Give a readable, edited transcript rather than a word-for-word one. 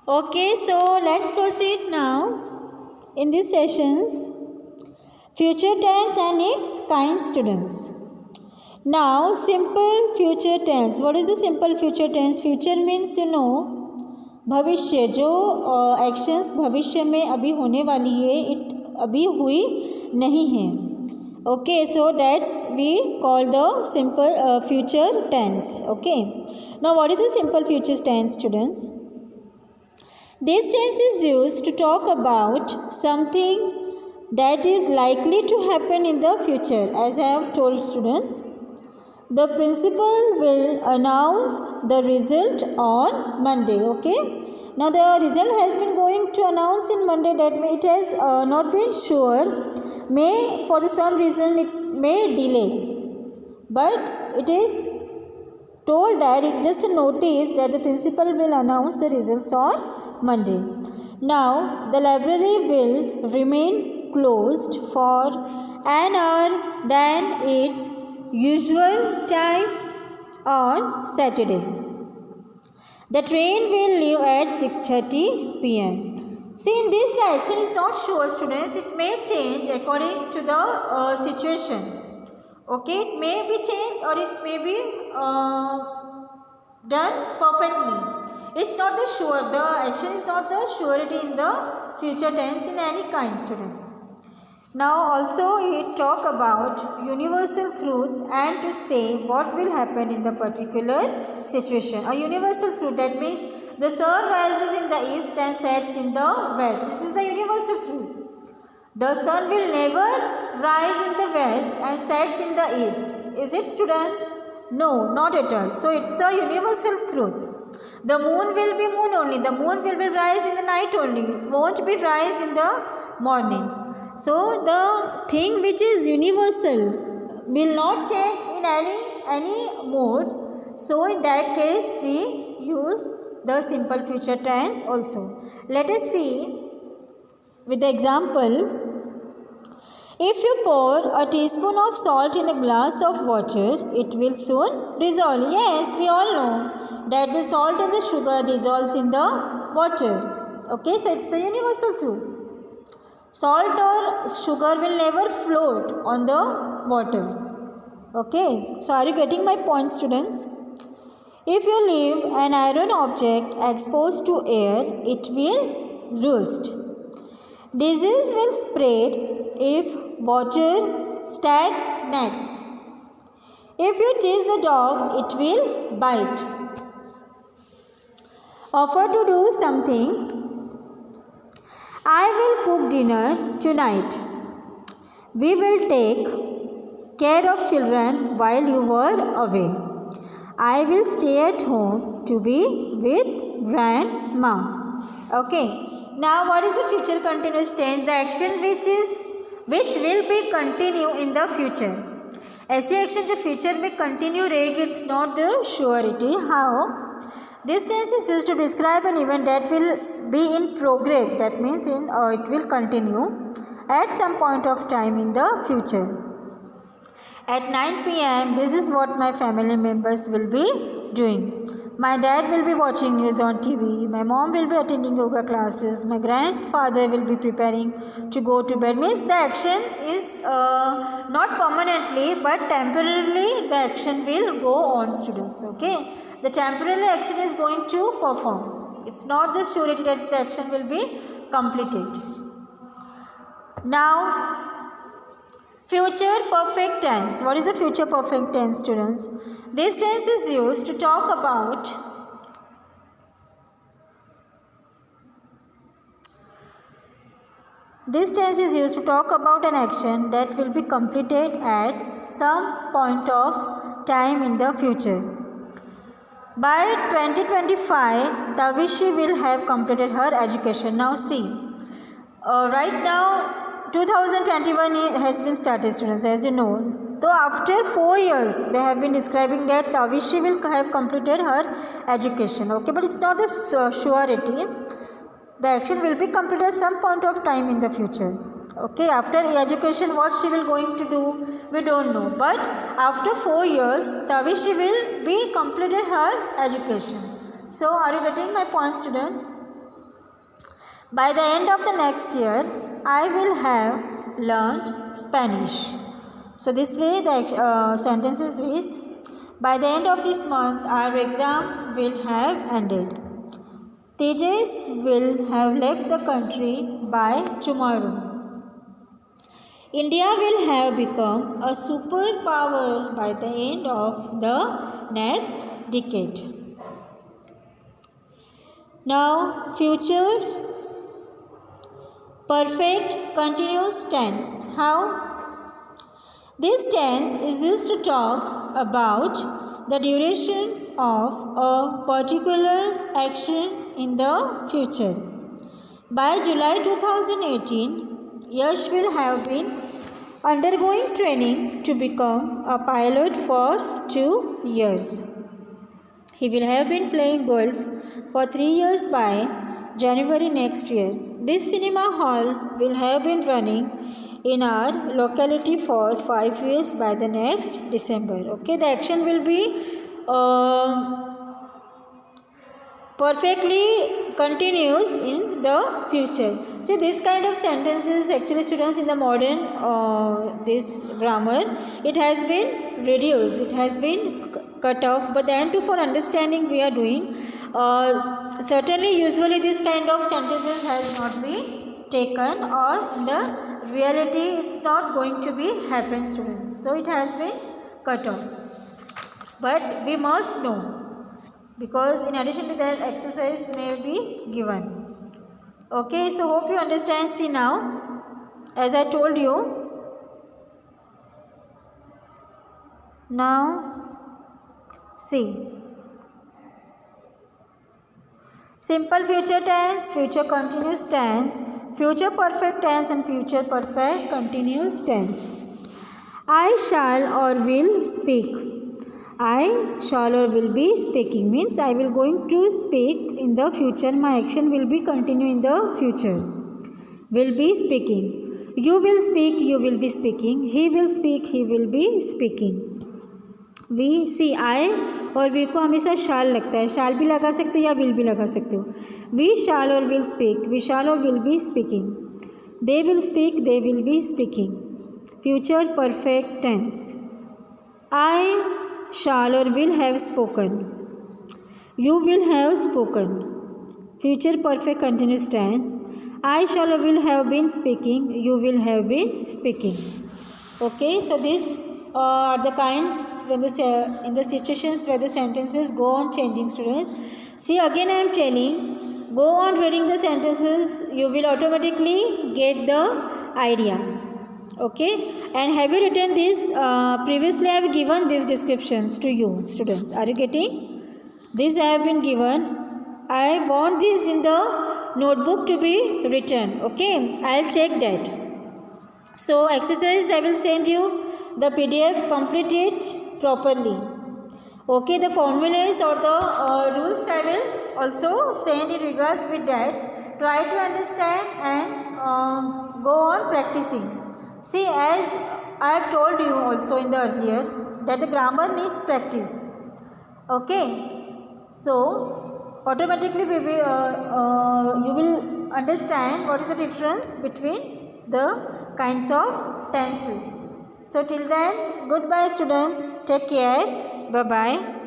Okay, so let's proceed now in these sessions. Future tense and its kind, students. Now, simple future tense. What is the simple future tense? Future means भविष्य, जो actions भविष्य में अभी होने वाली है, it अभी हुई नहीं है. Okay, so that's we call the simple future tense. Okay. Now, what is the simple future tense, students? This tense is used to talk about something that is likely to happen in the future. As I have told students, the principal will announce the result on Monday. Okay. Now the result has been going to announce in Monday. That it has not been sure. May for some reason it may delay, but it is told that it's just a notice that the principal will announce the results on Monday. Now the library will remain closed for an hour than its usual time on Saturday. The train will leave at 6:30 p.m. See, in this the action is not sure, students. It may change according to the situation. Okay, it may be changed or it may be done perfectly. It's not the sure. The action is not the surety in the future tense in any kind, student. Now also it talk about universal truth and to say what will happen in the particular situation. A universal truth, that means the sun rises in the east and sets in the west. This is the universal truth. The sun will never rise in the west and sets in the east. Is it, students? No, not at all. So it's a universal truth. The moon will be moon only. The moon will be rise in the night only. It won't be rise in the morning. So the thing which is universal will not change in any mode. So in that case we use the simple future tense also. Let us see with the example. If you pour a teaspoon of salt in a glass of water, it will soon dissolve. Yes, we all know that the salt and the sugar dissolves in the water. Okay, so it's a universal truth. Salt or sugar will never float on the water. Okay, so are you getting my point, students? If you leave an iron object exposed to air, it will rust. Disease will spread if water stagnates. If you tease the dog, it will bite. Offer to do something. I will cook dinner tonight. We will take care of children while you were away. I will stay at home to be with grandma. Okay. Now what is the future continuous tense? The action which will be continue in the future. ऐसी action जो future में continue रहेगी, it's not the surety. How this tense is used to describe an event that will be in progress. That means it will continue at some point of time in the future. At 9 p.m. this is what my family members will be doing. My dad will be watching news on TV. My mom will be attending yoga classes. My grandfather will be preparing to go to bed. Means the action is not permanently but temporarily the action will go on, students. Okay, the temporary action is going to perform. It's not the surety that the action will be completed. Now, future perfect tense. What is the future perfect tense, students? This tense is used to talk about an action that will be completed at some point of time in the future. By 2025, Tavishi will have completed her education. Now see, right now 2021 has been started, students, as you know. So after 4 years, they have been describing that Tavishi will have completed her education. Okay, but it's not a surety. The action will be completed at some point of time in the future. Okay, after education what she will going to do, we don't know, but after 4 years Tavishi will be completed her education. So are you getting my point, students? By the end of the next year, I will have learned Spanish. So this way the sentences is, by the end of this month our exam will have ended. Tejas will have left the country by tomorrow. India will have become a superpower by the end of the next decade. Now, future perfect continuous tense. How? This tense is used to talk about the duration of a particular action in the future. By July 2018, Yash will have been undergoing training to become a pilot for 2 years. He will have been playing golf for 3 years by January next year. This cinema hall will have been running in our locality for 5 years by the next December. Okay, the action will be perfectly continuous in the future. See, this kind of sentences actually students in the modern this grammar, it has been reduced, it has been cut off, but then too for understanding we are doing. Certainly usually this kind of sentences has not been taken, or in the reality it's not going to be happen students, so it has been cut off, but we must know, because in addition to that exercise may be given. Okay, so hope you understand. See, now as I told you, now see, simple future tense, future continuous tense, future perfect tense and future perfect continuous tense. I shall or will speak. I shall or will be speaking means I will going to speak in the future. My action will be continue in the future. Will be speaking. You will speak. You will be speaking. He will speak. He will be speaking. We see I और we को हमेशा shall लगता है. shall भी लगा सकते हो या will भी लगा सकते हो. We shall or will speak. We shall or will be speaking. They will speak. They will be speaking. Future perfect tense. I shall or will have spoken. You will have spoken. Future perfect continuous tense. I shall or will have been speaking. You will have been speaking. Okay, so these are the kinds when in the situations where the sentences go on changing, students. See, again I am telling, go on reading the sentences, you will automatically get the idea. Okay, and have you written this? Previously I have given these descriptions to you, students. Are you getting? These I have been given. I want this in the notebook to be written. Okay, I'll check that. So exercise I will send you the PDF, complete it properly. Okay, the formulas or the rules I will also send in regards with that. Try to understand and go on practicing. See, as I have told you also in the earlier, that the grammar needs practice. Okay, so automatically you will understand what is the difference between the kinds of tenses. So till then, goodbye students, take care, bye bye.